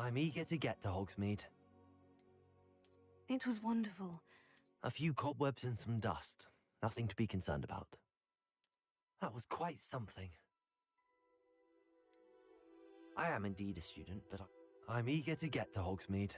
I'm eager to get to Hogsmeade. It was wonderful. A few cobwebs and some dust. Nothing to be concerned about. That was quite something. I am indeed a student, but I'm eager to get to Hogsmeade.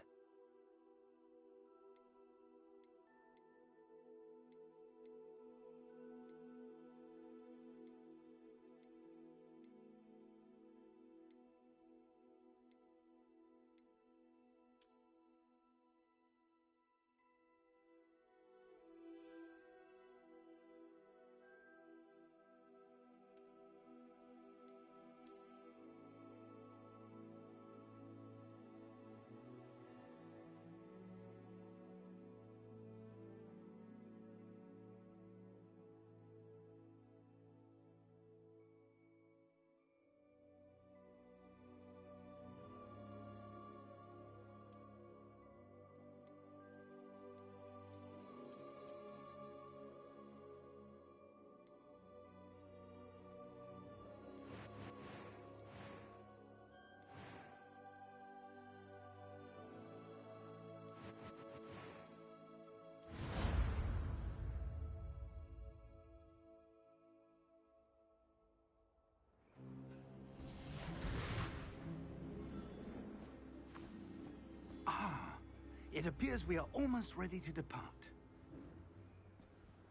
It appears we are almost ready to depart.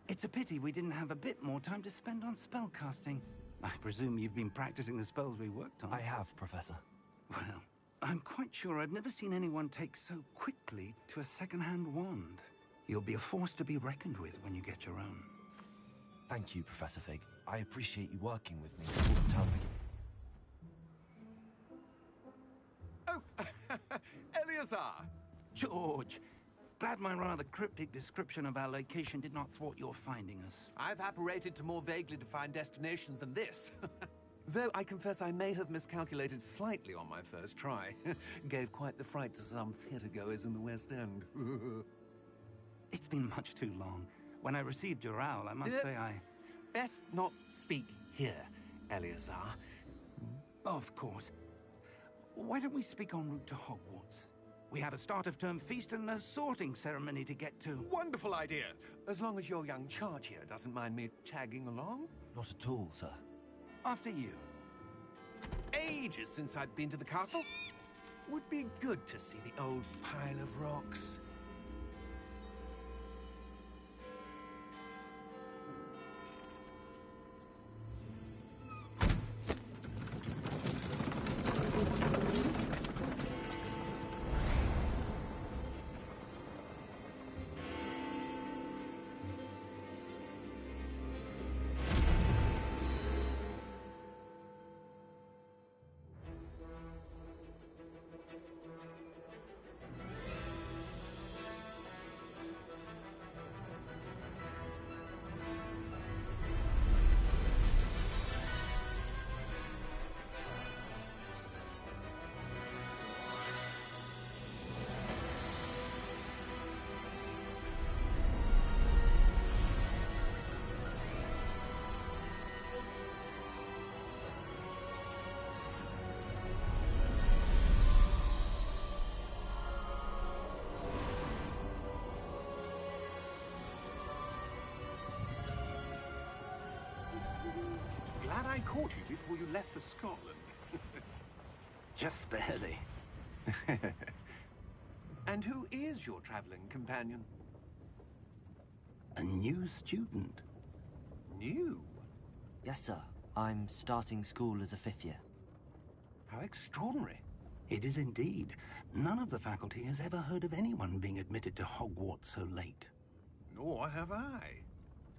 It's a pity we didn't have a bit more time to spend on spellcasting. I presume you've been practicing the spells we worked on. I have, Professor. Well, I'm quite sure I've never seen anyone take so quickly to a second-hand wand. You'll be a force to be reckoned with when you get your own. Thank you, Professor Fig. I appreciate you working with me all the time. Oh, Eleazar! George! Glad my rather cryptic description of our location did not thwart your finding us. I've apparated to more vaguely defined destinations than this. Though I confess I may have miscalculated slightly on my first try. Gave quite the fright to some theatergoers in the West End. It's been much too long. When I received your owl, I must say I... Best not speak here, Eleazar. Of course. Why don't we speak en route to Hogwarts? We have a start-of-term feast and a sorting ceremony to get to. Wonderful idea! As long as your young charge here doesn't mind me tagging along. Not at all, sir. After you. Ages since I'd been to the castle. Would be good to see the old pile of rocks. Glad I caught you before you left for Scotland. Just barely. And who is your traveling companion? A new student. New? Yes, sir. I'm starting school as a 5th year. How extraordinary. It is indeed. None of the faculty has ever heard of anyone being admitted to Hogwarts so late. Nor have I.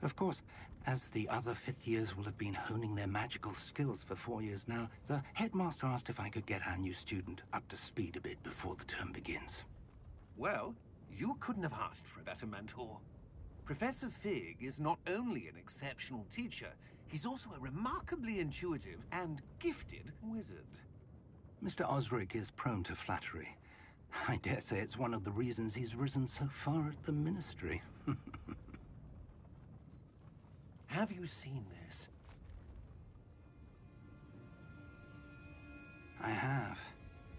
Of course, as the other 5th years will have been honing their magical skills for 4 years now, the headmaster asked if I could get our new student up to speed a bit before the term begins. Well, you couldn't have asked for a better mentor. Professor Fig is not only an exceptional teacher, he's also a remarkably intuitive and gifted wizard. Mr. Osric is prone to flattery. I dare say it's one of the reasons he's risen so far at the Ministry. Have you seen this? I have.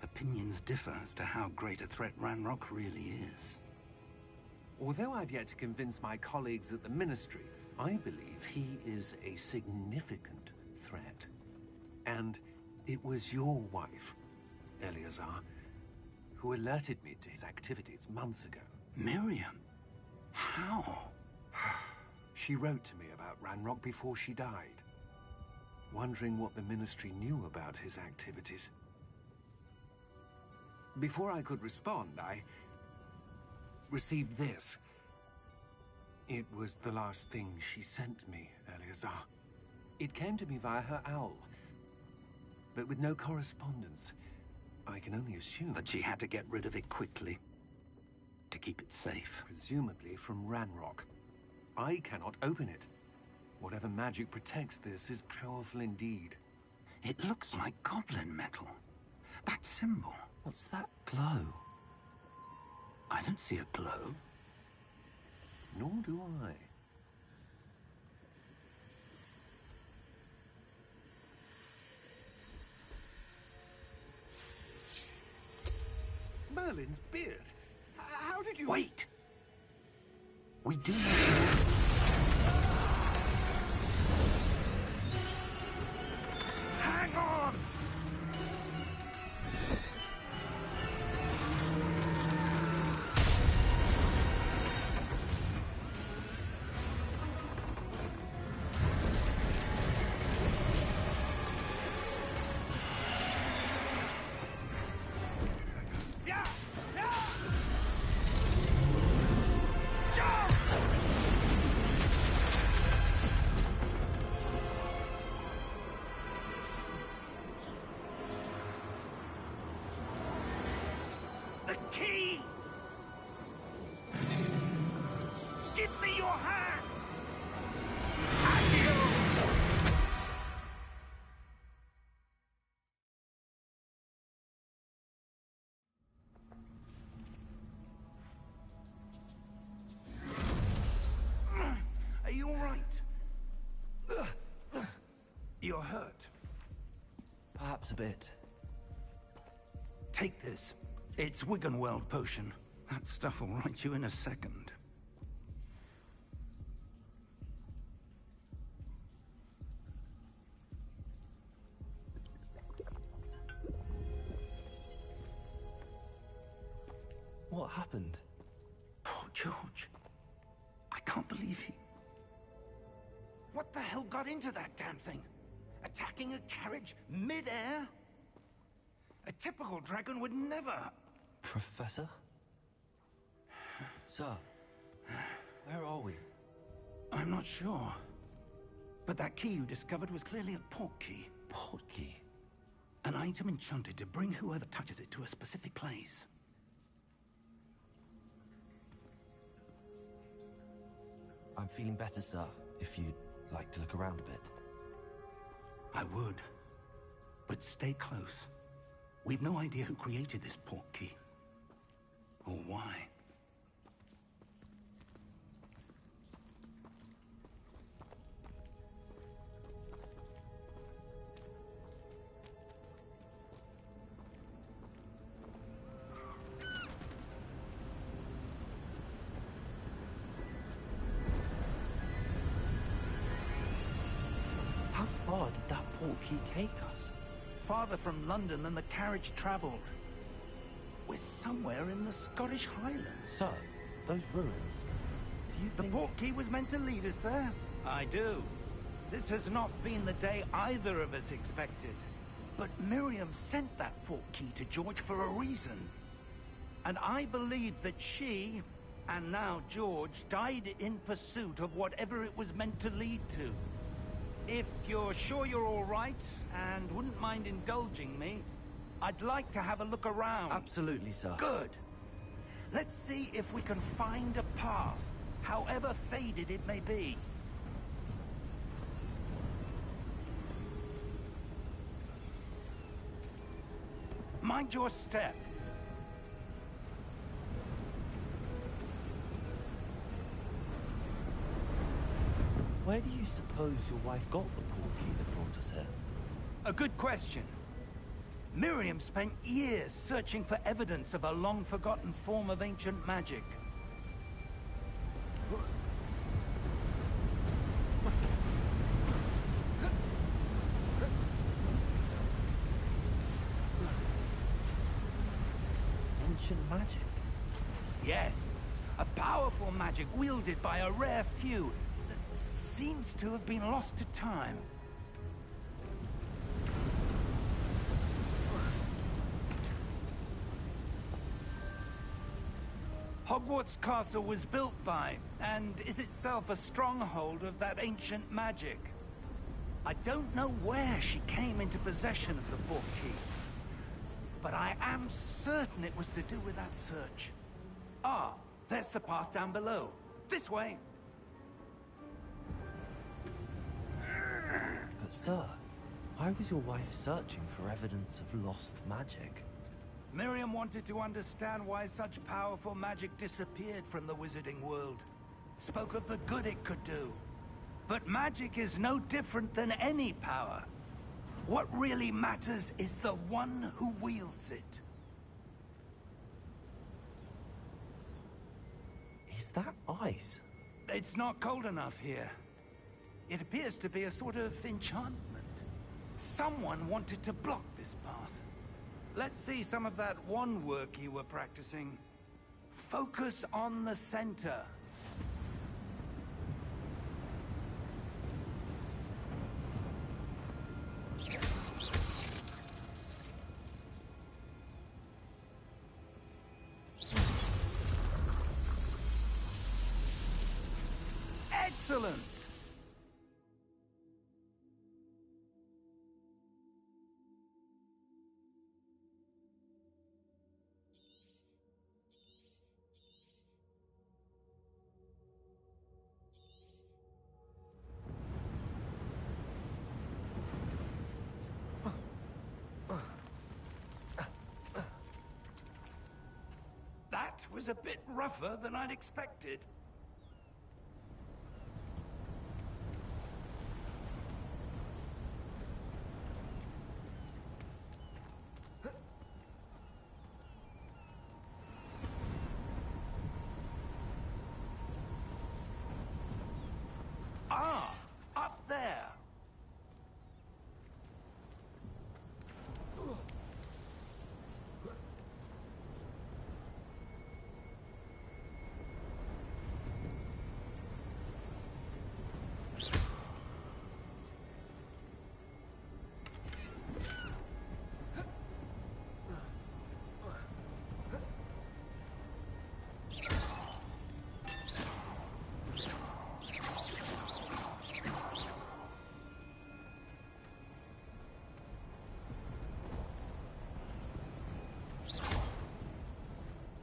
Opinions differ as to how great a threat Ranrock really is. Although I've yet to convince my colleagues at the Ministry, I believe he is a significant threat. And it was your wife, Eleazar, who alerted me to his activities months ago. Miriam? How? She wrote to me about Ranrock before she died, wondering what the Ministry knew about his activities. Before I could respond, I received this. It was the last thing she sent me, Eleazar. It came to me via her owl, but with no correspondence. I can only assume That she had to get rid of it quickly, to keep it safe. presumably from Ranrock. I cannot open it. Whatever magic protects this is powerful indeed. It looks like goblin metal. That symbol. What's that glow? I don't see a glow. Nor do I. Merlin's beard. How did you... Wait! We do know... Hang on! The key! Give me your hand! Are you all right? You're hurt. Perhaps a bit. Take this. It's Wiggenweld potion. That stuff will right you in a second. What happened? Poor George. I can't believe he... What the hell got into that damn thing? Attacking a carriage mid-air? A typical dragon would never... Professor? Sir, where are we? I'm not sure. But that key you discovered was clearly a port key. Port key? An item enchanted to bring whoever touches it to a specific place. I'm feeling better, sir, if you'd like to look around a bit. I would. But stay close. We've no idea who created this port key. Or why. How far did that port key take us? Farther from London than the carriage traveled. We're somewhere in the Scottish Highlands. Sir, those ruins. Do you The think... port key was meant to lead us there? I do. This has not been the day either of us expected. But Miriam sent that port key to George for a reason. And I believe that she, and now George, died in pursuit of whatever it was meant to lead to. If you're sure you're all right, and wouldn't mind indulging me, I'd like to have a look around. Absolutely, sir. Good. Let's see if we can find a path, however faded it may be. Mind your step. Where do you suppose your wife got the port key that brought us here? A good question. Miriam spent years searching for evidence of a long-forgotten form of ancient magic. Ancient magic? Yes, a powerful magic wielded by a rare few that seems to have been lost to time. Hogwarts Castle was built by, and is itself a stronghold of that ancient magic. I don't know where she came into possession of the portkey, but I am certain it was to do with that search. Ah, there's the path down below. This way. But sir, why was your wife searching for evidence of lost magic? Miriam wanted to understand why such powerful magic disappeared from the wizarding world. Spoke of the good it could do. But magic is no different than any power. What really matters is the one who wields it. Is that ice? It's not cold enough here. It appears to be a sort of enchantment. Someone wanted to block this path. Let's see some of that wand work you were practicing. Focus on the center. Excellent! That was a bit rougher than I'd expected. Ah, up there.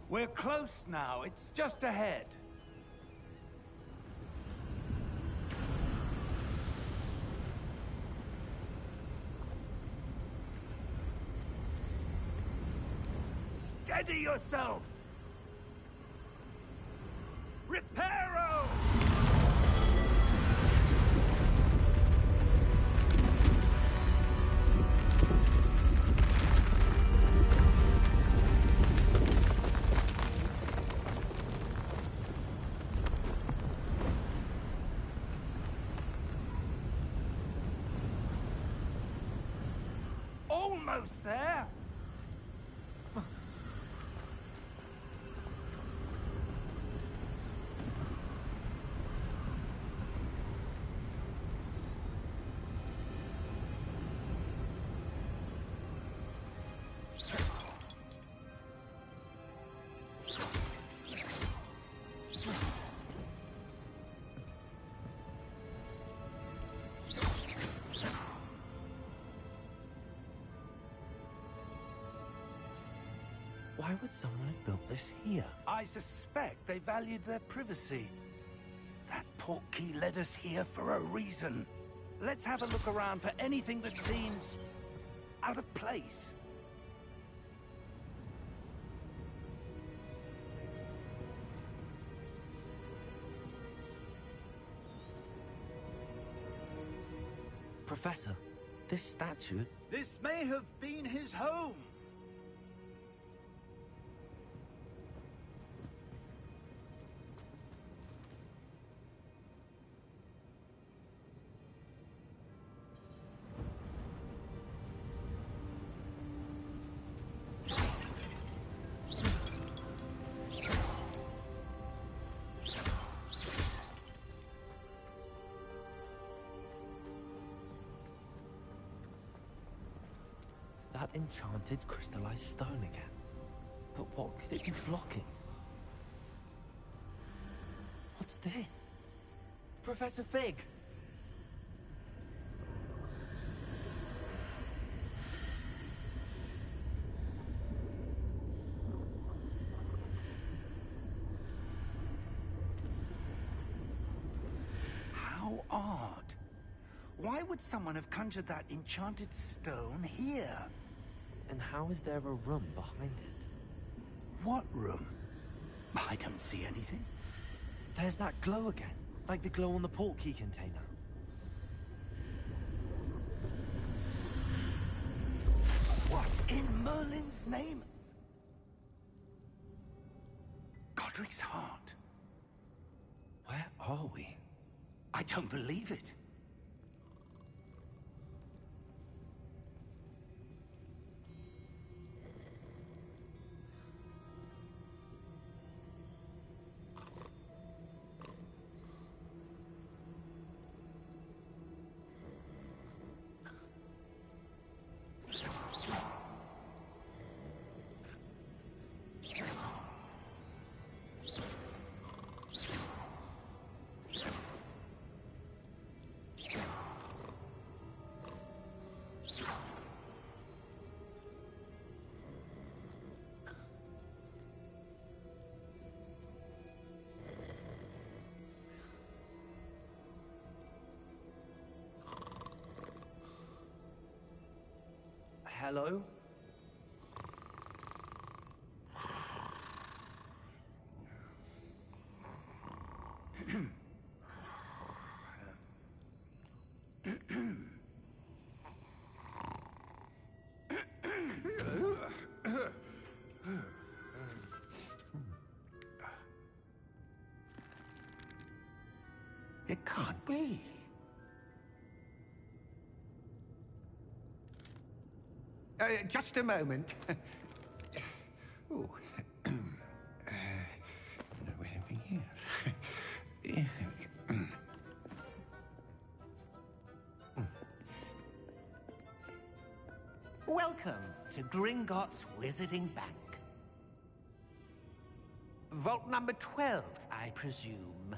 We're close now. It's just ahead. Steady yourself! Reparo! Almost there. Why would someone have built this here? I suspect they valued their privacy. That portkey led us here for a reason. Let's have a look around for anything that seems out of place. Professor, This statue? This may have been his home. That enchanted crystallized stone again. But what could it be blocking? What's this? Professor Fig! How odd. Why would someone have conjured that enchanted stone here? And how is there a room behind it? What room? I don't see anything. There's that glow again, like the glow on the portkey container. What in Merlin's name? Godric's heart. Where are we? I don't believe it. Hello? It can't be. Just a moment. Oh. Where are we here? Welcome to Gringotts Wizarding Bank. Vault number 12, I presume.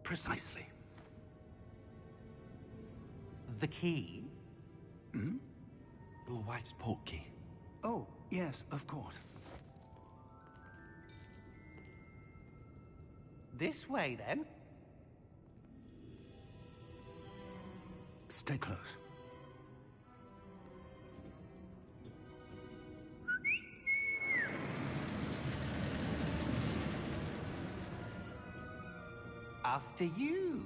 Precisely. The key? Your wife's portkey. Oh, yes, of course. This way, then. Stay close. After you.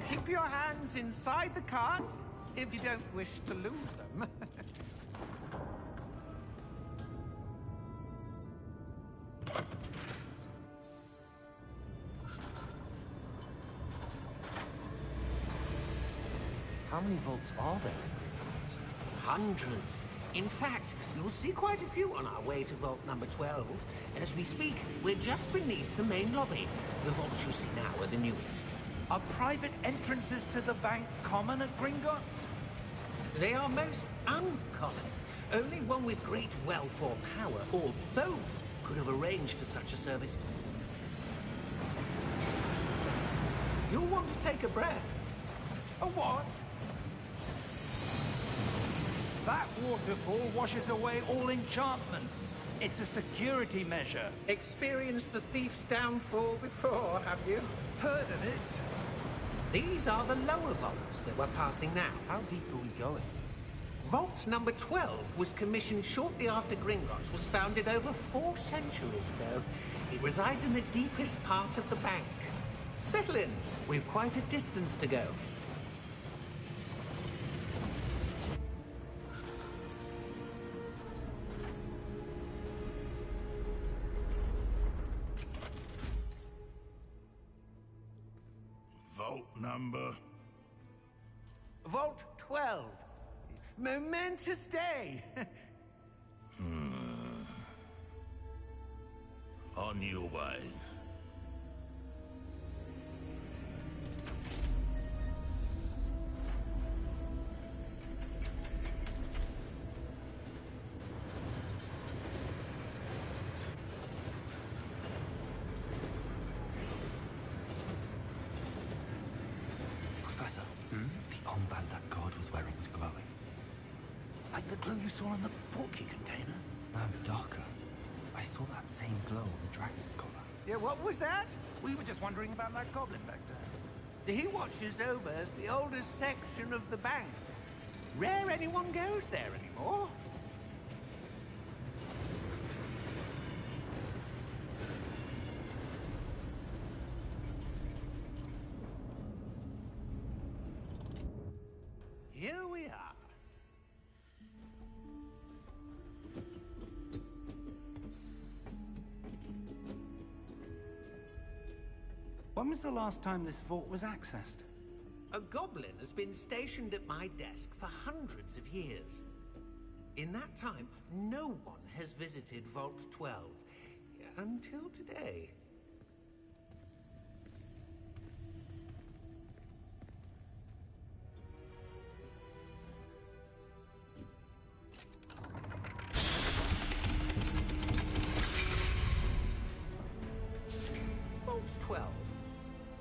Keep your hands inside the cart if you don't wish to lose them. How many vaults are there? Hundreds. In fact, you'll see quite a few on our way to vault number 12. As we speak, we're just beneath the main lobby. The vaults you see now are the newest. Are private entrances to the bank common at Gringotts? They are most uncommon. Only one with great wealth or power, or both, could have arranged for such a service. You'll want to take a breath. A what? That waterfall washes away all enchantments. It's a security measure. Experienced the thief's downfall before, have you? Heard of it? These are the lower vaults that we're passing now. How deep are we going? Vault number 12 was commissioned shortly after Gringotts was founded over 4 centuries ago. It resides in the deepest part of the bank. Settle in. We've quite a distance to go. Vault number? Vault 12. Momentous day. On your way. Professor, the armband that guard was wearing was glowing. Like the glow you saw on the portkey container? No, darker. I saw that same glow on the dragon's collar. Yeah, what was that? We were just wondering about that goblin back there. He watches over the oldest section of the bank. Rare anyone goes there anymore. Here we are. When was the last time this vault was accessed? A goblin has been stationed at my desk for hundreds of years. In that time, no one has visited Vault 12. Until today. Vault 12.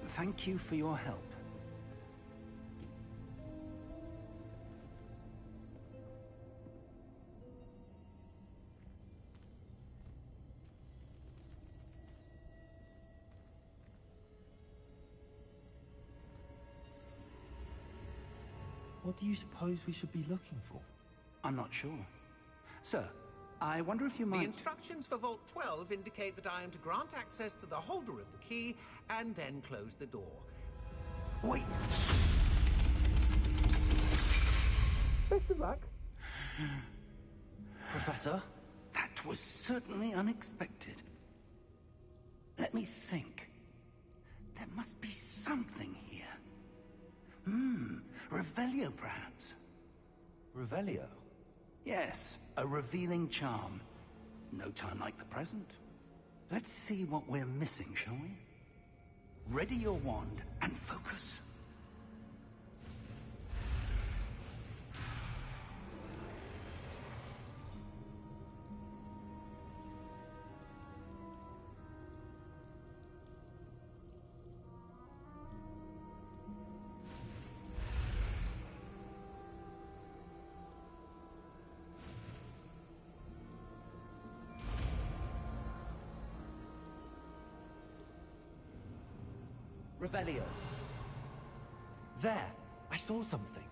Thank you for your help. What do you suppose we should be looking for? I'm not sure. Sir, I wonder if you The might... instructions for Vault 12 indicate that I am to grant access to the holder of the key and then close the door. Wait! Best of luck. Professor? That was certainly unexpected. Let me think. There must be something here. Revelio, perhaps? Revelio? Yes, a revealing charm. No time like the present. Let's see what we're missing, shall we? Ready your wand and focus. Revelio. There! I saw something.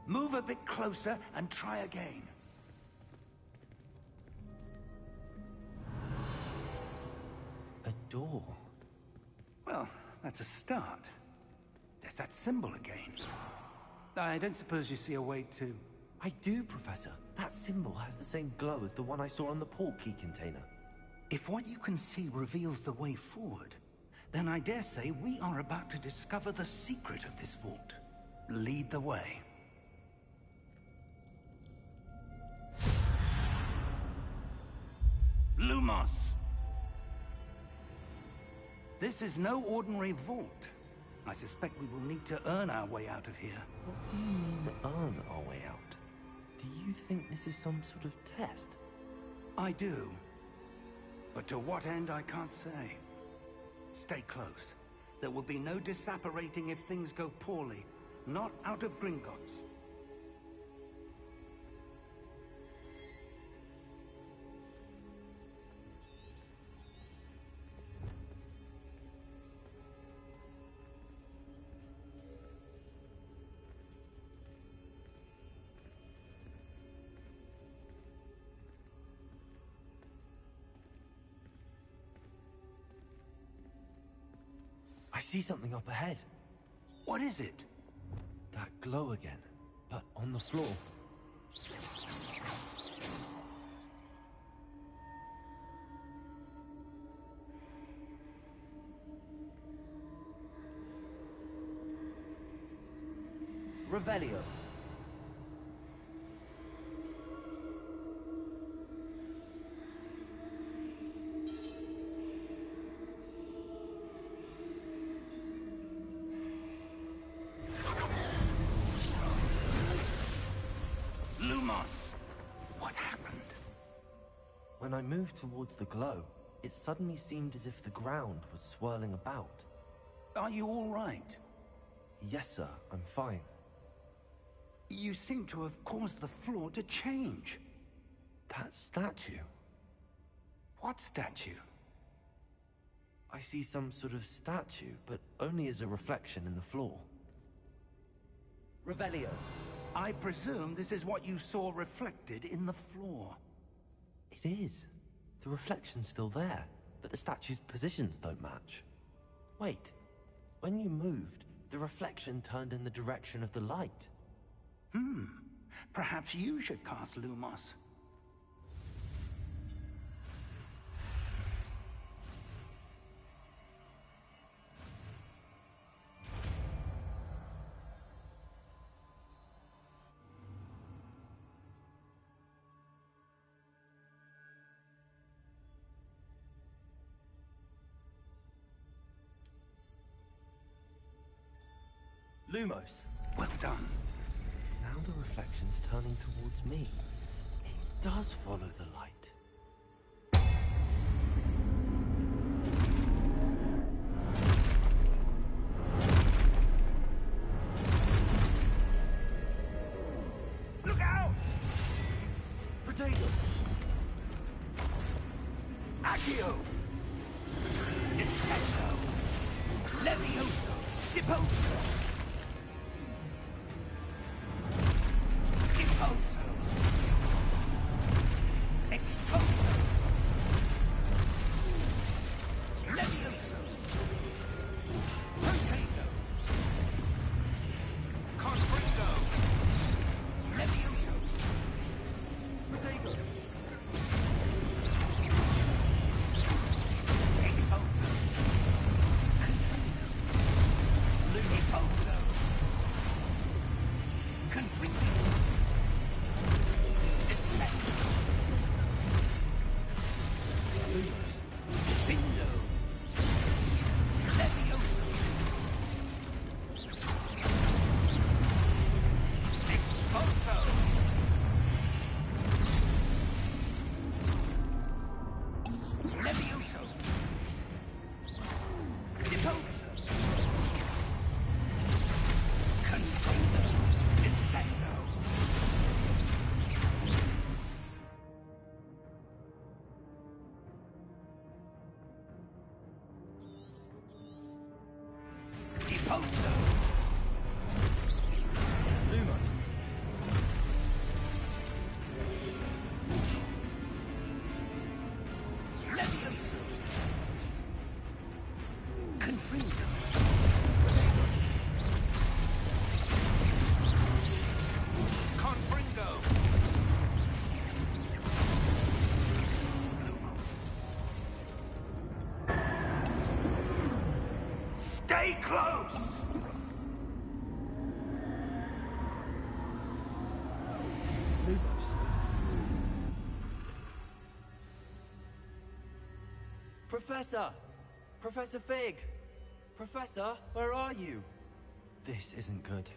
Move a bit closer and try again. A door. Well, that's a start. There's that symbol again. I don't suppose you see a way to... I do, Professor. That symbol has the same glow as the one I saw on the portkey container. If what you can see reveals the way forward, then I dare say we are about to discover the secret of this vault. Lead the way. Lumos! This is no ordinary vault. I suspect we will need to earn our way out of here. What do you mean, earn our way out? Do you think this is some sort of test? I do. But to what end, I can't say. Stay close. There will be no disapparating if things go poorly. Not out of Gringotts. see something up ahead. What is it? That glow again, but on the floor. Revelio. Lumos! What happened? When I moved towards the glow, it suddenly seemed as if the ground was swirling about. Are you all right? Yes, sir, I'm fine. You seem to have caused the floor to change. That statue. What statue? I see some sort of statue, but only as a reflection in the floor. Revelio, I presume this is what you saw reflected in the floor. It is. The reflection's still there, but the statue's positions don't match. Wait, when you moved, the reflection turned in the direction of the light. Perhaps you should cast Lumos. Lumos! Well done. Now the reflection's turning towards me. It does follow the light. Look out! Potato! Accio! Defendo! Levioso! Deposo! Deposo! Exposo! Levioso! Potato! Confringo! Levioso! Potato! Exposo! Deposo! Confringo! Lumos! Defendo! Levioso! Exposo! Levioso! Deposo! Confendo! Defendo! Deposo! Lumos! Levioso! Confringo! Confringo! Stay close! Lumos! Professor! Professor Fig! Professor, where are you? This isn't good.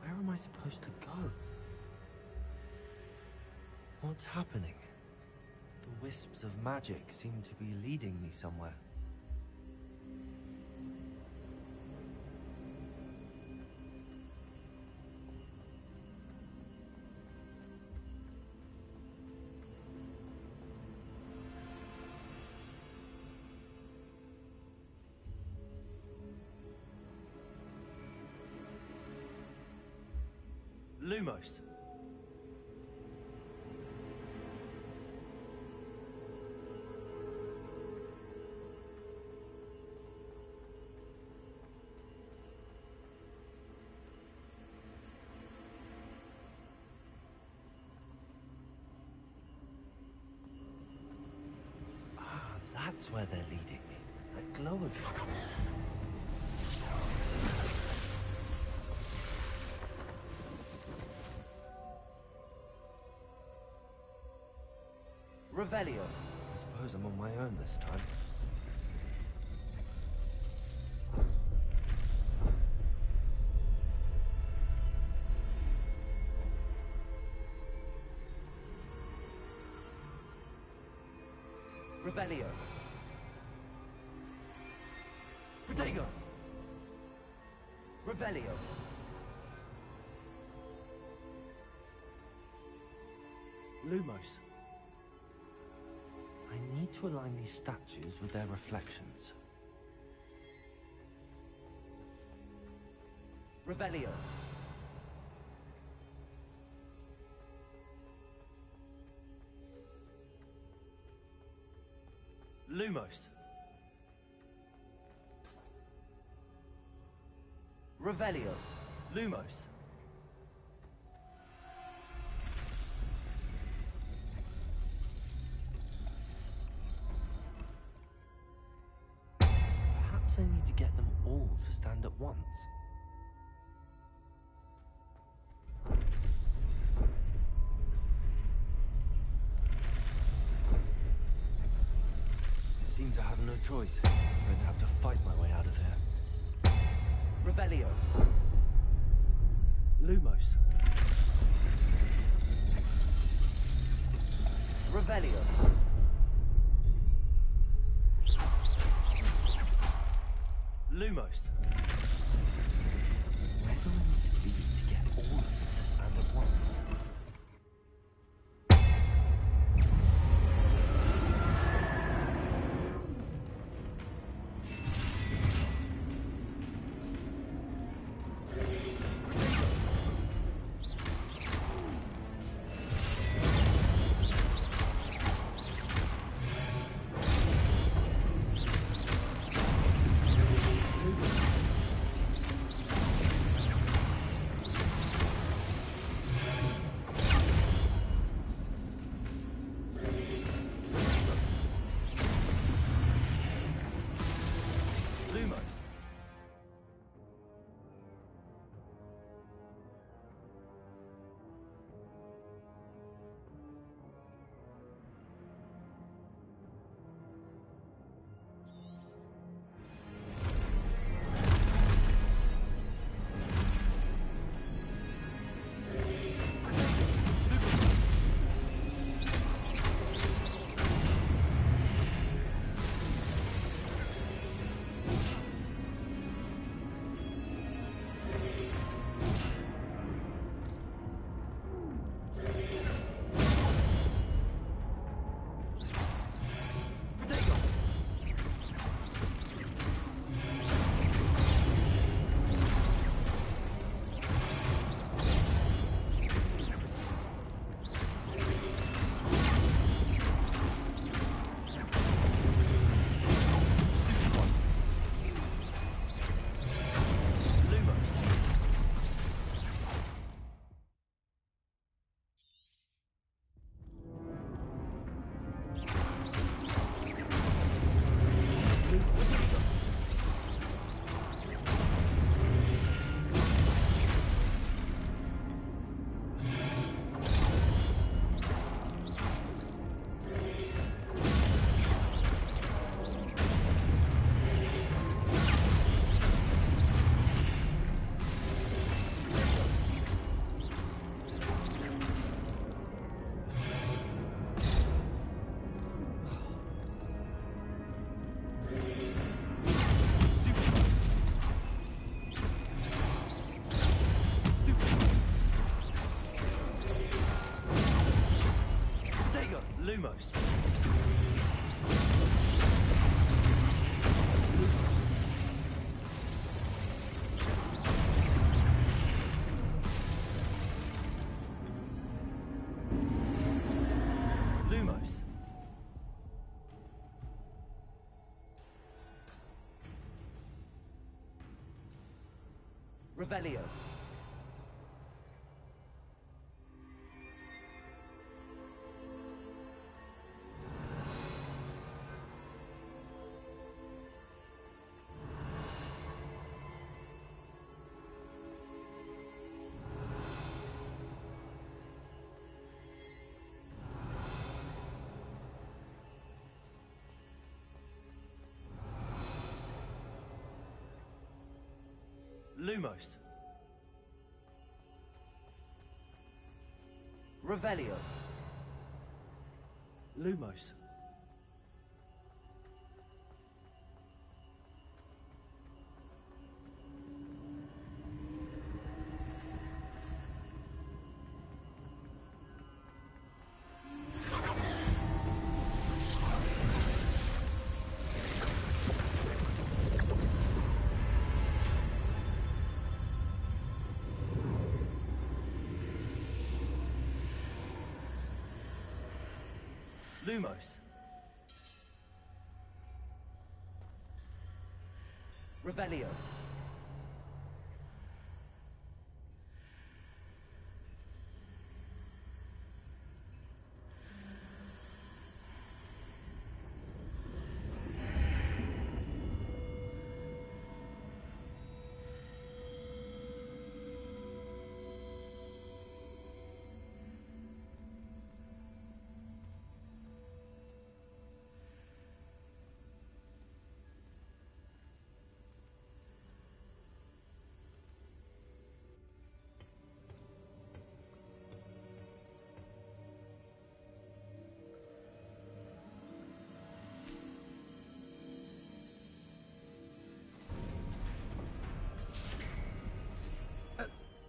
Where am I supposed to go? What's happening? The wisps of magic seem to be leading me somewhere. Lumos. That's where they're leading me. That glow again. Revelio. I suppose I'm on my own this time. Revelio. Protego. Revelio. Lumos. I need to align these statues with their reflections. Revelio. Lumos. Revelio. Lumos. Perhaps I need to get them all to stand at once. It seems I have no choice. I'm going to have to fight my way out of here. Revelio. Lumos. Revelio. Lumos. Where do I need to be to get all of them to stand at once? Lumos. Lumos. Revelio. Lumos. Revelio. Lumos. Lumos. Revelio.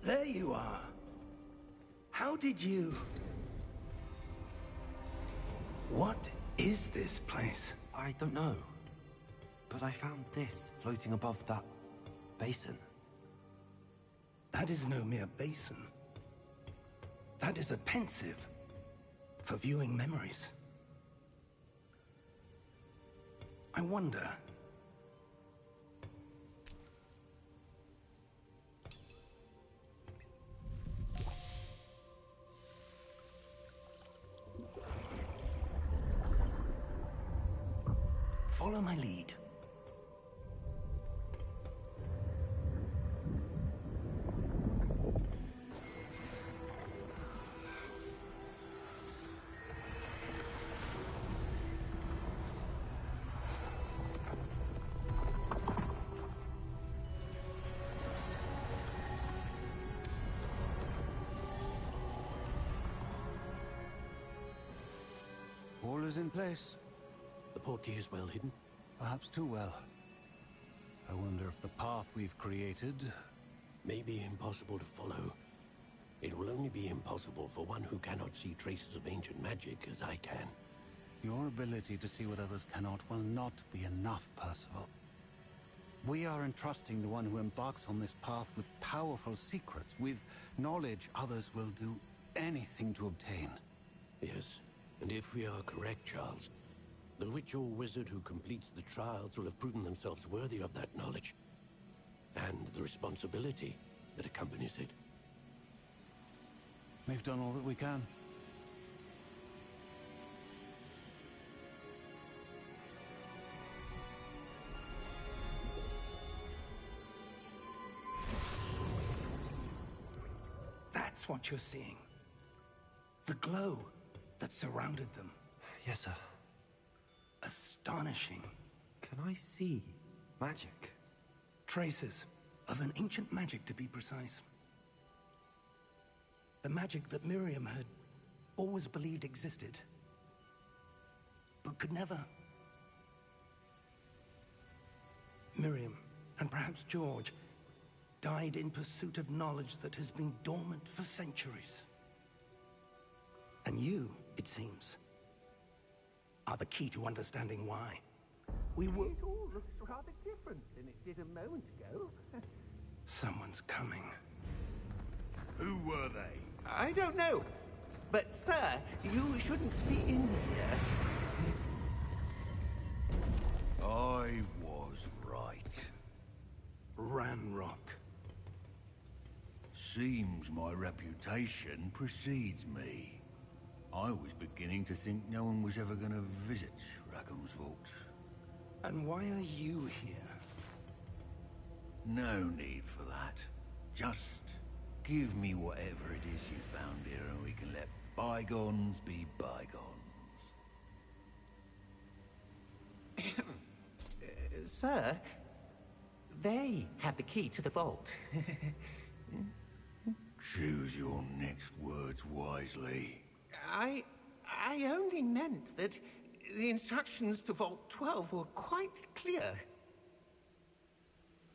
There you are. How did you... What is this place? I don't know. But I found this floating above that basin. That is no mere basin. That is a pensive for viewing memories. I wonder... Follow my lead. All is in place. The portkey is well hidden. Perhaps too well. I wonder if the path we've created... May be impossible to follow. It will only be impossible for one who cannot see traces of ancient magic as I can. Your ability to see what others cannot will not be enough, Percival. We are entrusting the one who embarks on this path with powerful secrets, with knowledge others will do anything to obtain. Yes, and if we are correct, Charles, the witch or wizard who completes the trials will have proven themselves worthy of that knowledge, and the responsibility that accompanies it. We've done all that we can. That's what you're seeing. The glow that surrounded them. Yes, sir. Astonishing. Can I see magic? Traces of an ancient magic, to be precise. The magic that Miriam had always believed existed, but could never. Miriam, and perhaps George, died in pursuit of knowledge that has been dormant for centuries. And you, it seems, are the key to understanding why. We were... It all looks rather different than it did a moment ago. Someone's coming. Who were they? I don't know. But, sir, you shouldn't be in here. I was right. Ranrock. Seems my reputation precedes me. I was beginning to think no one was ever going to visit Rackham's vault. And why are you here? No need for that. Just give me whatever it is you found here and we can let bygones be bygones. Sir, They have the key to the vault. Choose your next words wisely. I only meant that the instructions to Vault 12 were quite clear.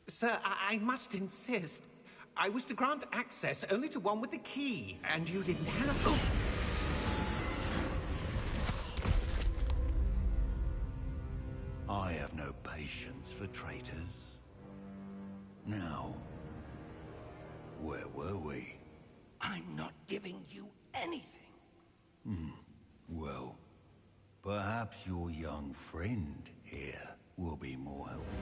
Sir, I must insist. I was to grant access only to one with the key, and you didn't have... Oh. I have no patience for traitors. Now, where were we? I'm not giving you anything. Well, perhaps your young friend here will be more helpful.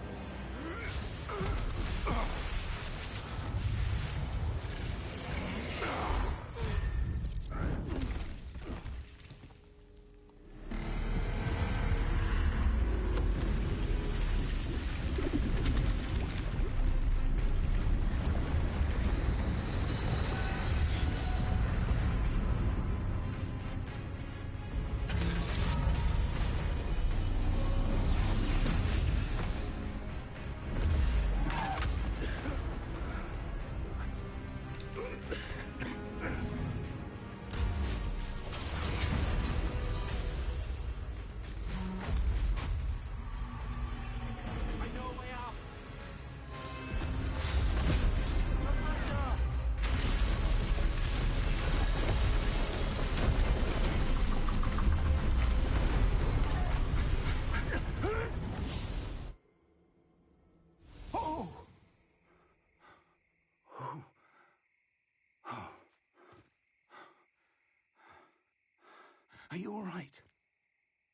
Are you all right?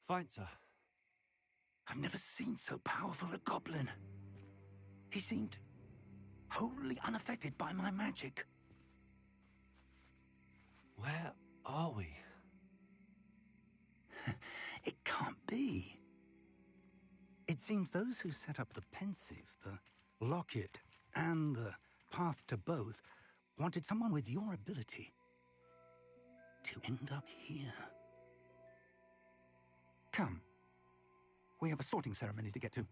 Fine, sir. I've never seen so powerful a goblin. He seemed wholly unaffected by my magic. Where are we? It can't be. It seems those who set up the pensive, the locket, and the path to both wanted someone with your ability to end up here. Come. We have a sorting ceremony to get to.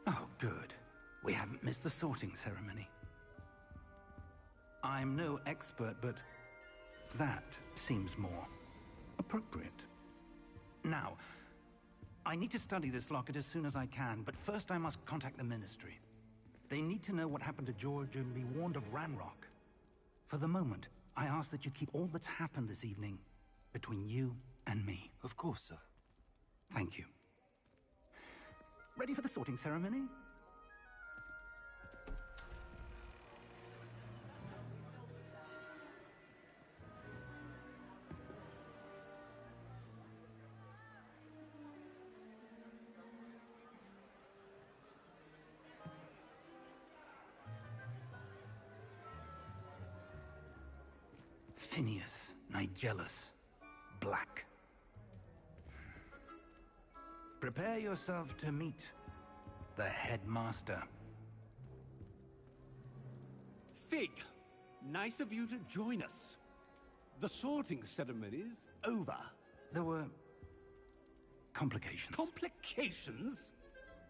Oh, good. We haven't missed the sorting ceremony. I'm no expert, but that seems more appropriate. Now, I need to study this locket as soon as I can, but first I must contact the Ministry. They need to know what happened to George and be warned of Ranrock. For the moment, I ask that you keep all that's happened this evening between you and me. Of course, sir. Thank you. Ready for the sorting ceremony? Phineas, Nigellus, Black. Prepare yourself to meet the headmaster. Fig, nice of you to join us. The sorting ceremony's over. There were complications. Complications?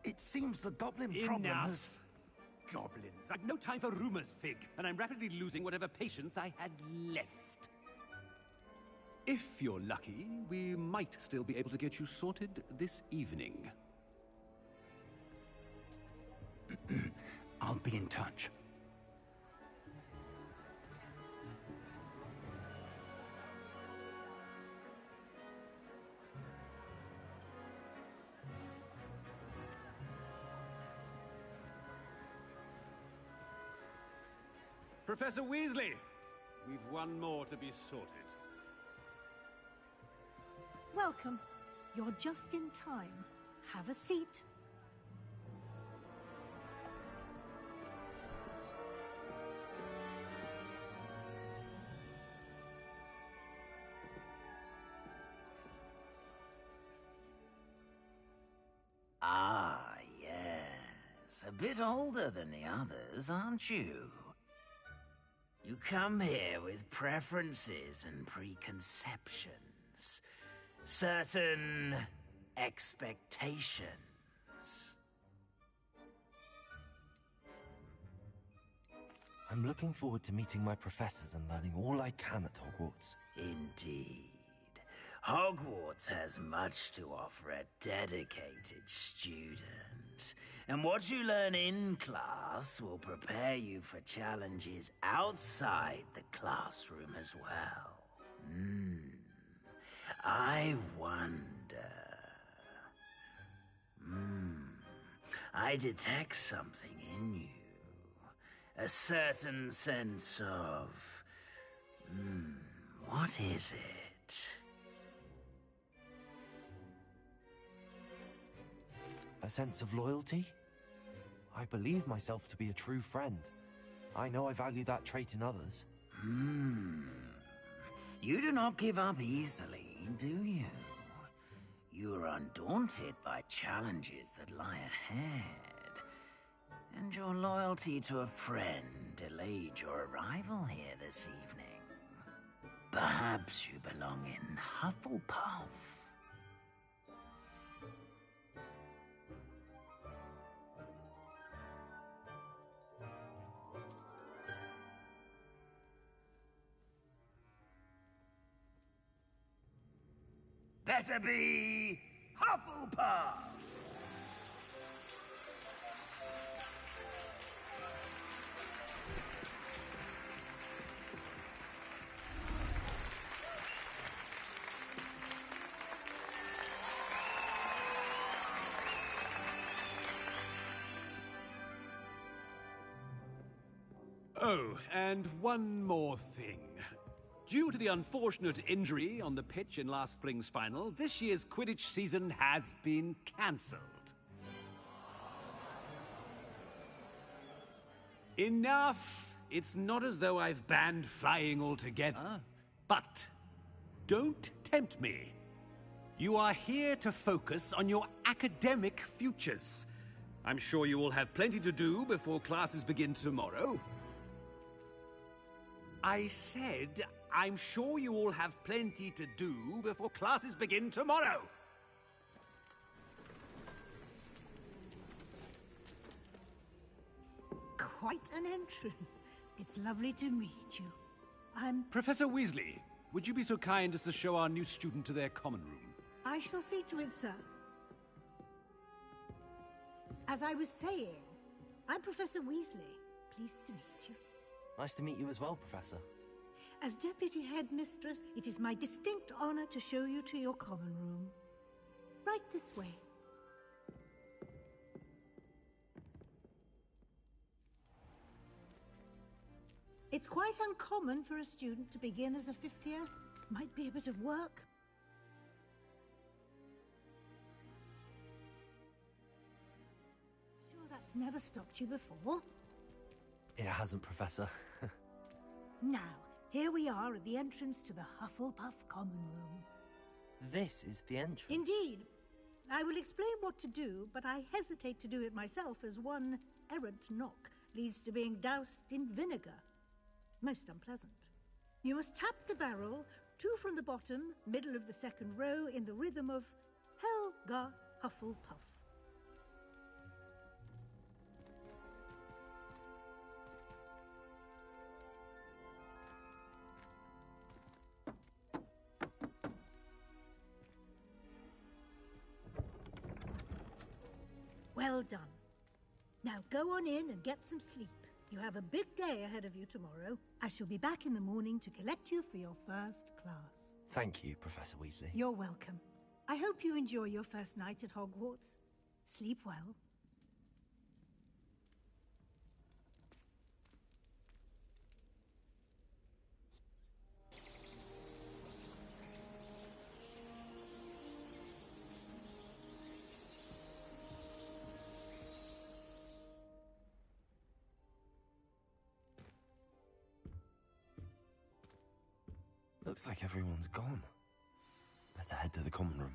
It seems the goblin problem Enough! has... Goblins. I've no time for rumors, Fig, and I'm rapidly losing whatever patience I had left. If you're lucky, we might still be able to get you sorted this evening. I'll be in touch. Professor Weasley, we've one more to be sorted. Welcome. You're just in time. Have a seat. Ah, yes. A bit older than the others, aren't you? You come here with preferences and preconceptions. Certain expectations. I'm looking forward to meeting my professors and learning all I can at Hogwarts. Indeed. Hogwarts has much to offer a dedicated student. And what you learn in class will prepare you for challenges outside the classroom as well. I wonder... I detect something in you. A certain sense of... what is it? A sense of loyalty? I believe myself to be a true friend. I know I value that trait in others. You do not give up easily, do you? You are undaunted by challenges that lie ahead. And your loyalty to a friend delayed your arrival here this evening. Perhaps you belong in Hufflepuff. Better be Hufflepuff! Oh, and one more thing. Due to the unfortunate injury on the pitch in last spring's final, this year's Quidditch season has been cancelled. Enough! It's not as though I've banned flying altogether. But don't tempt me. You are here to focus on your academic futures. I'm sure you will have plenty to do before classes begin tomorrow. I said, I'm sure you all have plenty to do before classes begin tomorrow. Quite an entrance. It's lovely to meet you. I'm... Professor Weasley, would you be so kind as to show our new student to their common room? I shall see to it, sir. As I was saying, I'm Professor Weasley. Pleased to meet you. Nice to meet you as well, Professor. As Deputy Headmistress, it is my distinct honor to show you to your common room. Right this way. It's quite uncommon for a student to begin as a fifth year. Might be a bit of work. Sure that's never stopped you before? It hasn't, Professor. Now, here we are at the entrance to the Hufflepuff Common Room. This is the entrance? Indeed. I will explain what to do, but I hesitate to do it myself as one errant knock leads to being doused in vinegar. Most unpleasant. You must tap the barrel, 2 from the bottom, middle of the second row, in the rhythm of Helga Hufflepuff. Well done. Now go on in and get some sleep. You have a big day ahead of you tomorrow. I shall be back in the morning to collect you for your first class. Thank you, Professor Weasley. You're welcome. I hope you enjoy your first night at Hogwarts. Sleep well. Looks like everyone's gone. Better head to the common room.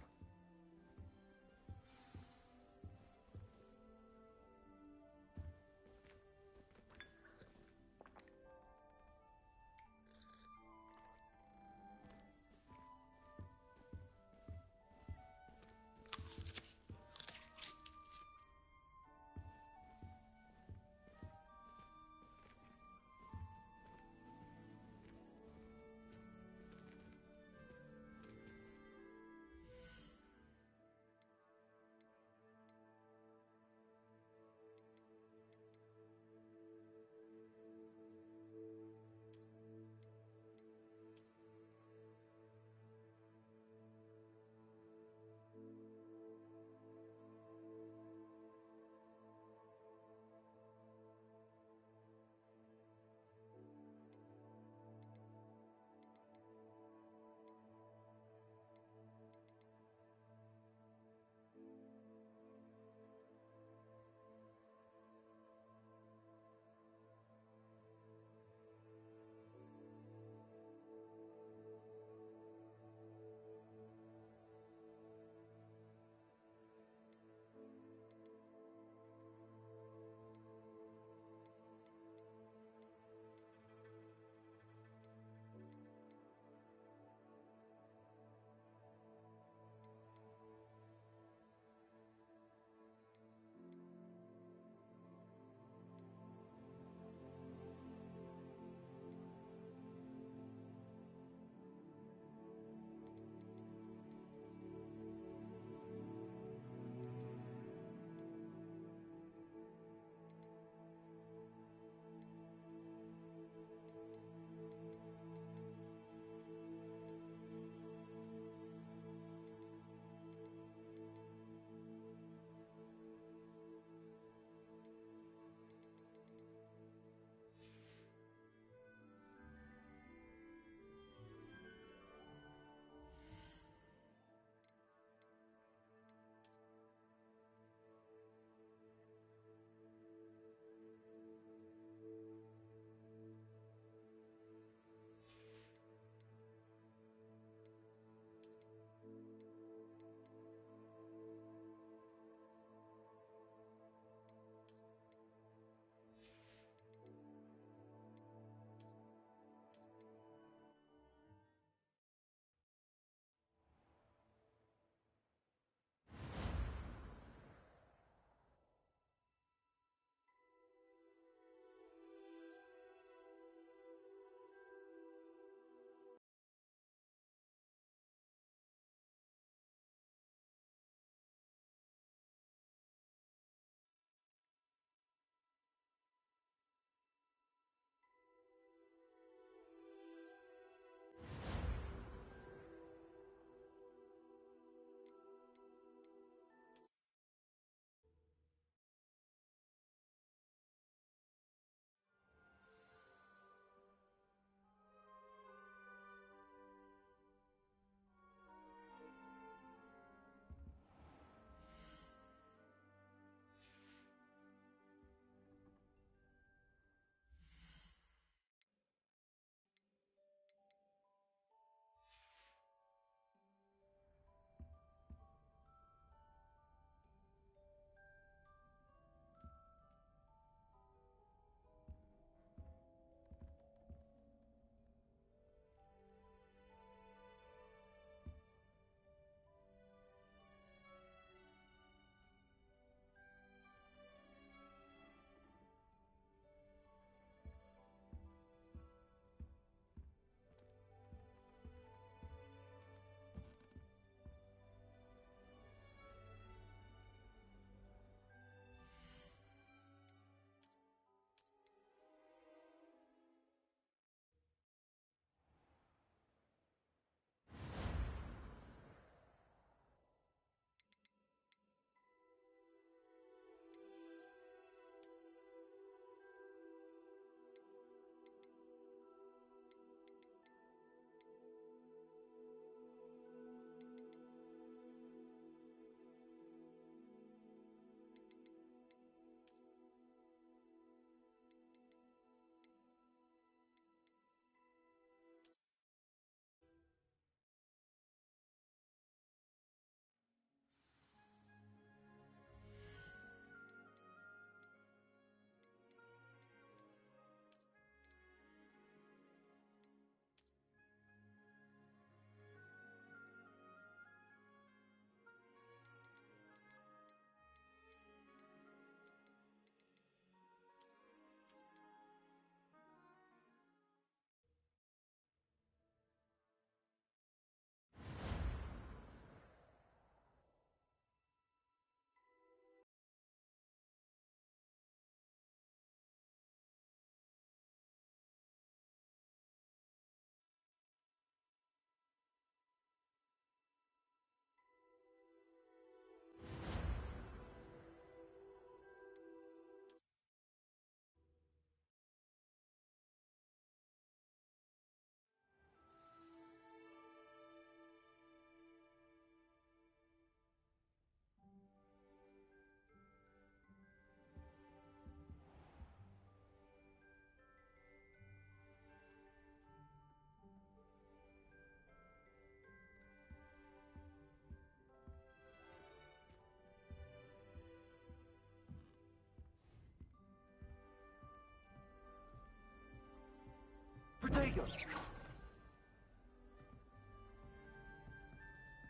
Protego!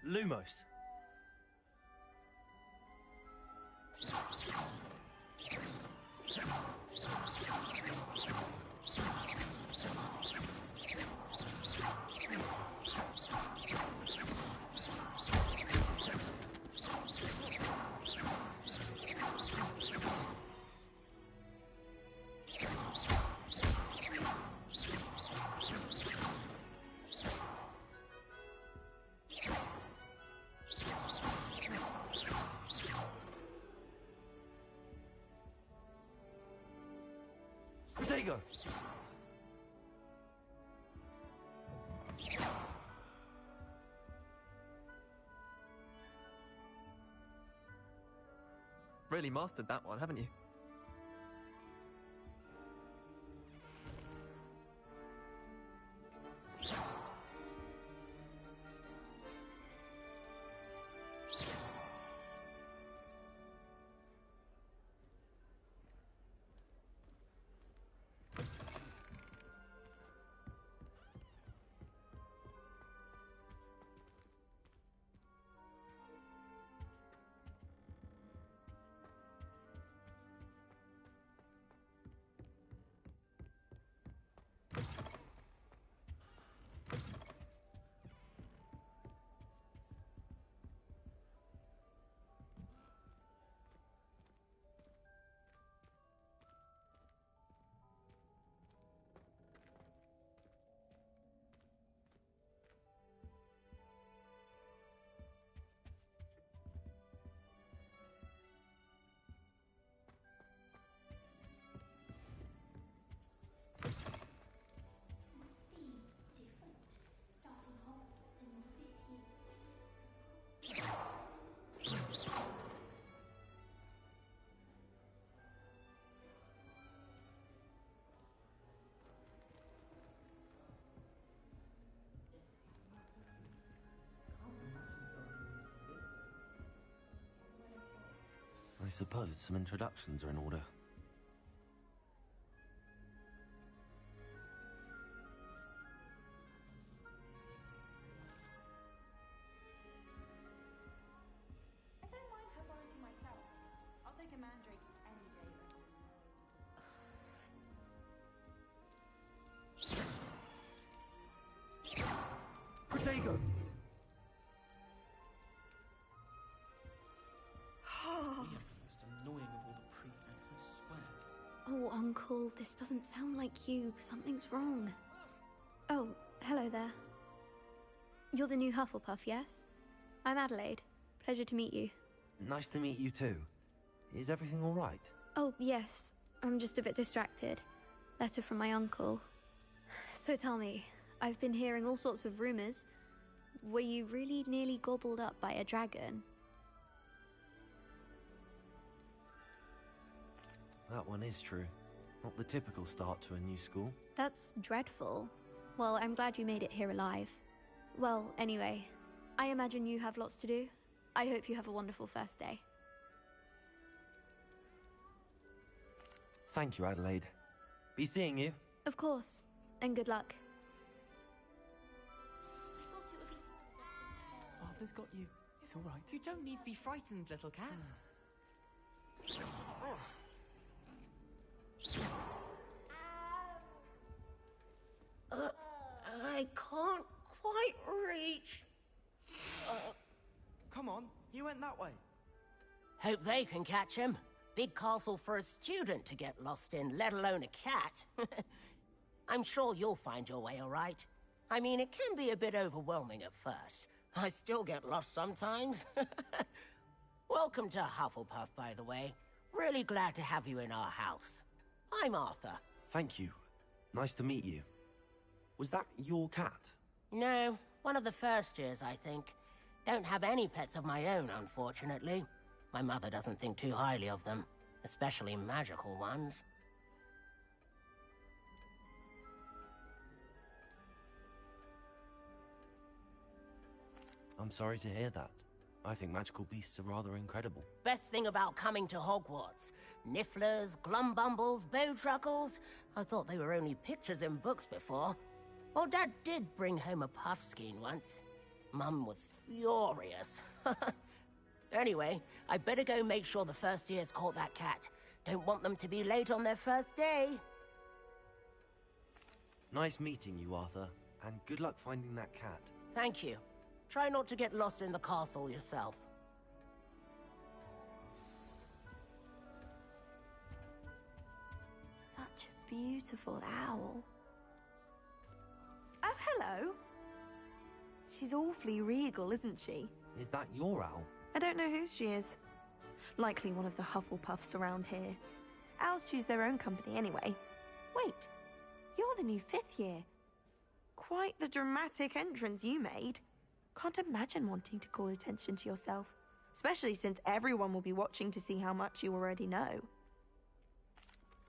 Lumos. Protego! Really mastered that one, haven't you? I suppose some introductions are in order. I don't mind herbology myself. I'll take a mandrake any day. Protego! Annoying of all the prefects, I swear. Oh, Uncle, this doesn't sound like you. Something's wrong. Oh, hello there. You're the new Hufflepuff, yes? I'm Adelaide. Pleasure to meet you. Nice to meet you too. Is everything all right? Oh, yes. I'm just a bit distracted. Letter from my uncle. So tell me, I've been hearing all sorts of rumors. Were you really nearly gobbled up by a dragon? That one is true. Not the typical start to a new school. That's dreadful. Well, I'm glad you made it here alive. Well, anyway, I imagine you have lots to do. I hope you have a wonderful first day. Thank you, Adelaide. Be seeing you. Of course, and good luck. Arthur's got you. It's all right. You don't need to be frightened, little cat. I can't quite reach. Come on, you went that way. Hope they can catch him. Big castle for a student to get lost in, let alone a cat. I'm sure you'll find your way all right. I mean, it can be a bit overwhelming at first. I still get lost sometimes. Welcome to Hufflepuff, by the way. Really glad to have you in our house. I'm Arthur. Thank you. Nice to meet you. Was that your cat? No, one of the first years, I think. Don't have any pets of my own, unfortunately. My mother doesn't think too highly of them, especially magical ones. I'm sorry to hear that. I think magical beasts are rather incredible. Best thing about coming to Hogwarts. Nifflers, glumbumbles, bowtruckles. I thought they were only pictures in books before. Well, Dad did bring home a puffskein once. Mum was furious. Anyway, I better go make sure the first years caught that cat. Don't want them to be late on their first day. Nice meeting you, Arthur. And good luck finding that cat. Thank you. Try not to get lost in the castle yourself. Such a beautiful owl. Oh, hello. She's awfully regal, isn't she? Is that your owl? I don't know whose she is. Likely one of the Hufflepuffs around here. Owls choose their own company anyway. Wait, you're the new 5th year. Quite the dramatic entrance you made. Can't imagine wanting to call attention to yourself, especially since everyone will be watching to see how much you already know.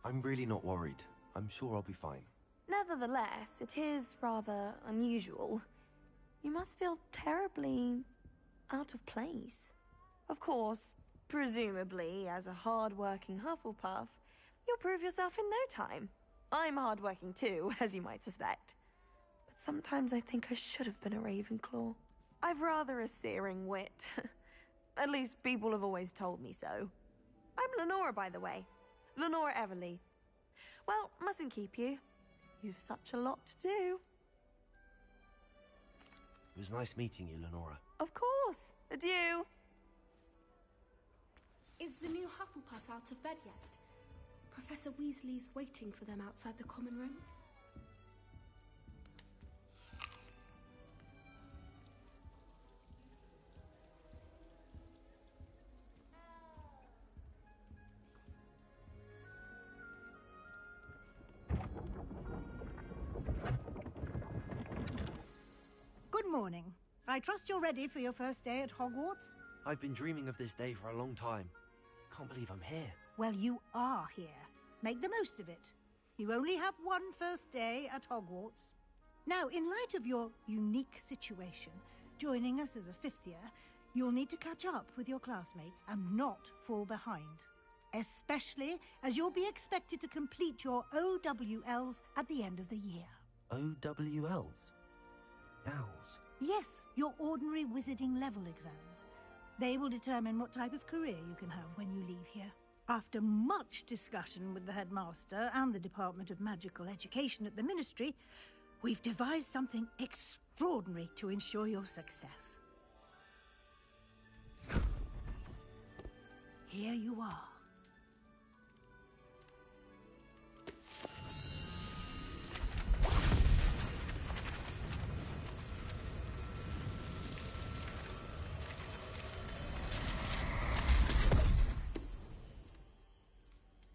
I'm really not worried. I'm sure I'll be fine. Nevertheless, it is rather unusual. You must feel terribly out of place. Of course, presumably, as a hard-working Hufflepuff, you'll prove yourself in no time. I'm hard-working too, as you might suspect. But sometimes I think I should have been a Ravenclaw. I've rather a searing wit. At least people have always told me so. I'm Lenora, by the way. Lenora Everly. Well, mustn't keep you. You've such a lot to do. It was nice meeting you, Lenora. Of course. Adieu. Is the new Hufflepuff out of bed yet? Professor Weasley's waiting for them outside the common room. Good morning. I trust you're ready for your first day at Hogwarts? I've been dreaming of this day for a long time. Can't believe I'm here. Well, you are here. Make the most of it. You only have one first day at Hogwarts. Now, in light of your unique situation, joining us as a 5th year, you'll need to catch up with your classmates and not fall behind. Especially as you'll be expected to complete your OWLs at the end of the year. OWLs? Owls? Yes, your ordinary wizarding level exams. They will determine what type of career you can have when you leave here. After much discussion with the headmaster and the Department of Magical Education at the Ministry, we've devised something extraordinary to ensure your success. Here you are.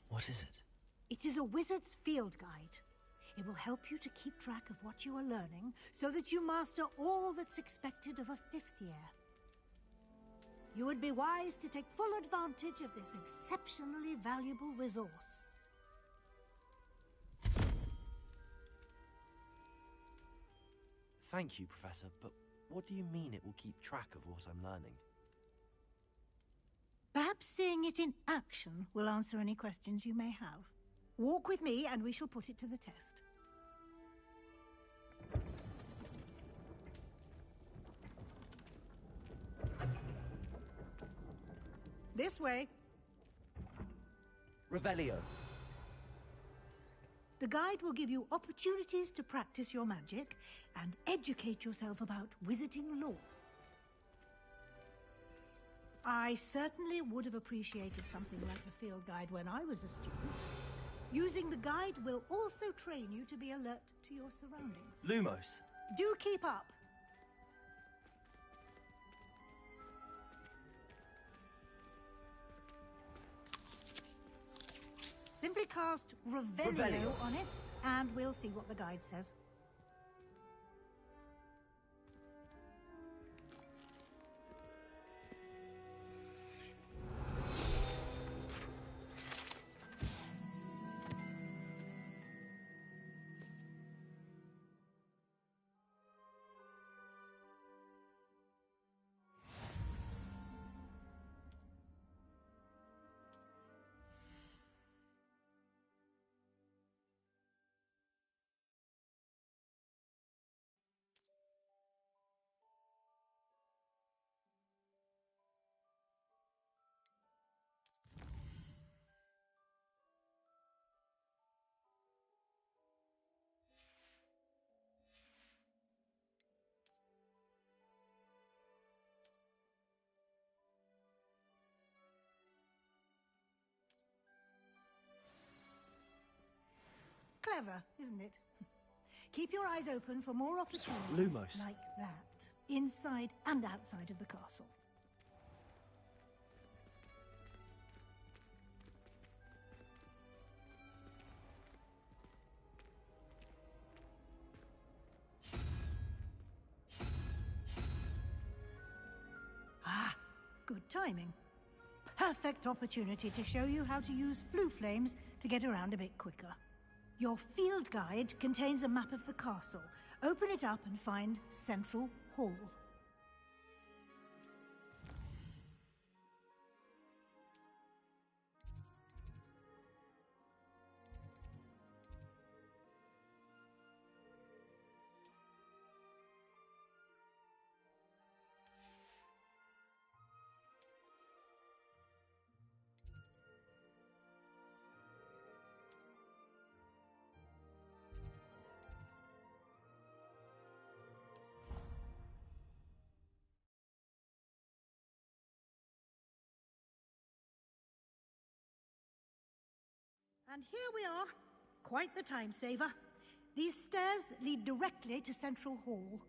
What is it? It is a wizard's field guide. It will help you to keep track of what you are learning so that you master all that's expected of a 5th year. You would be wise to take full advantage of this exceptionally valuable resource. Thank you, Professor, but what do you mean it will keep track of what I'm learning? Perhaps seeing it in action will answer any questions you may have. Walk with me and we shall put it to the test. This way. Revelio. The guide will give you opportunities to practice your magic and educate yourself about wizarding lore. I certainly would have appreciated something like the field guide when I was a student. Using the guide will also train you to be alert to your surroundings. Lumos. Do keep up. Simply cast Revelio on it, and we'll see what the guide says. clever, isn't it? Keep your eyes open for more opportunities Lumos. like that, inside and outside of the castle. Ah, good timing. Perfect opportunity to show you how to use flue flames to get around a bit quicker. Your field guide contains a map of the castle. Open it up and find Central Hall. And here we are. Quite the time saver. These stairs lead directly to Central Hall.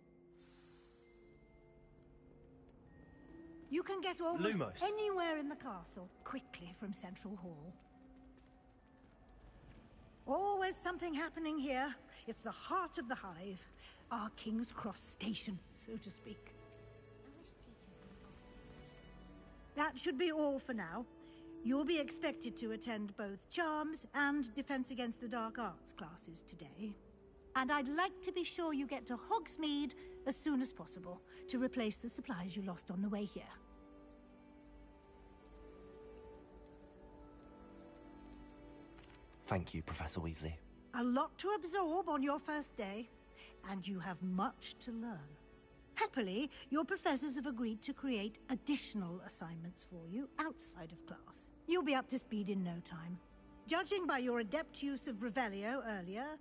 You can get almost Lumos. anywhere in the castle quickly from Central Hall. Always something happening here. It's the heart of the Hive. Our King's Cross station, so to speak. That should be all for now. You'll be expected to attend both Charms and Defense Against the Dark Arts classes today. And I'd like to be sure you get to Hogsmeade as soon as possible to replace the supplies you lost on the way here. Thank you, Professor Weasley. A lot to absorb on your first day, and you have much to learn. Happily, your professors have agreed to create additional assignments for you outside of class. You'll be up to speed in no time. Judging by your adept use of Revelio earlier,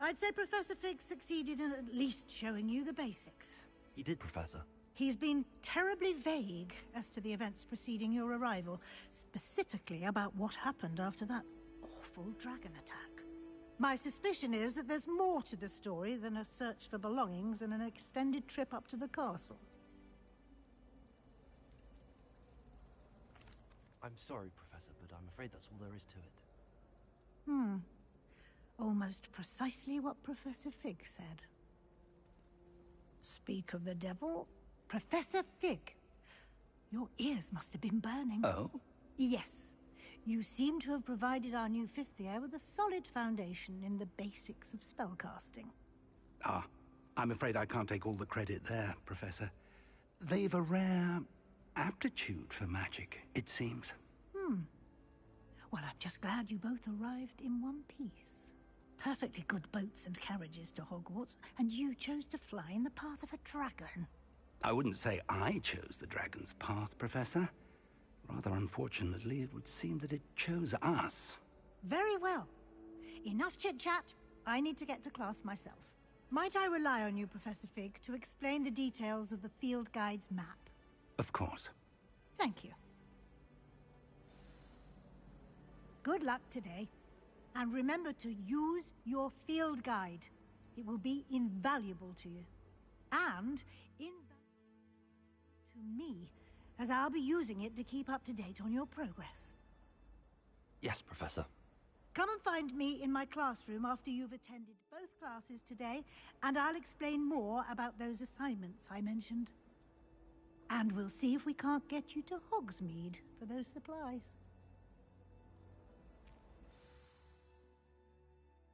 I'd say Professor Fig succeeded in at least showing you the basics. He did, Professor. He's been terribly vague as to the events preceding your arrival, specifically about what happened after that awful dragon attack. My suspicion is that there's more to the story than a search for belongings and an extended trip up to the castle. I'm sorry, Professor, but I'm afraid that's all there is to it. Almost precisely what Professor Fig said. Speak of the devil, Professor Fig. Your ears must have been burning. Oh? Yes. You seem to have provided our new fifth year with a solid foundation in the basics of spellcasting. Ah, I'm afraid I can't take all the credit there, Professor. They've a rare aptitude for magic, it seems. Well, I'm just glad you both arrived in one piece. Perfectly good boats and carriages to Hogwarts, and you chose to fly in the path of a dragon. I wouldn't say I chose the dragon's path, Professor. Rather unfortunately, it would seem that it chose us. Very well. Enough chit-chat. I need to get to class myself. Might I rely on you, Professor Fig, to explain the details of the field guide's map? Of course. Thank you. Good luck today. And remember to use your field guide. It will be invaluable to you. And invaluable to me, as I'll be using it to keep up to date on your progress. Yes, Professor. Come and find me in my classroom after you've attended both classes today, and I'll explain more about those assignments I mentioned. And we'll see if we can't get you to Hogsmeade for those supplies.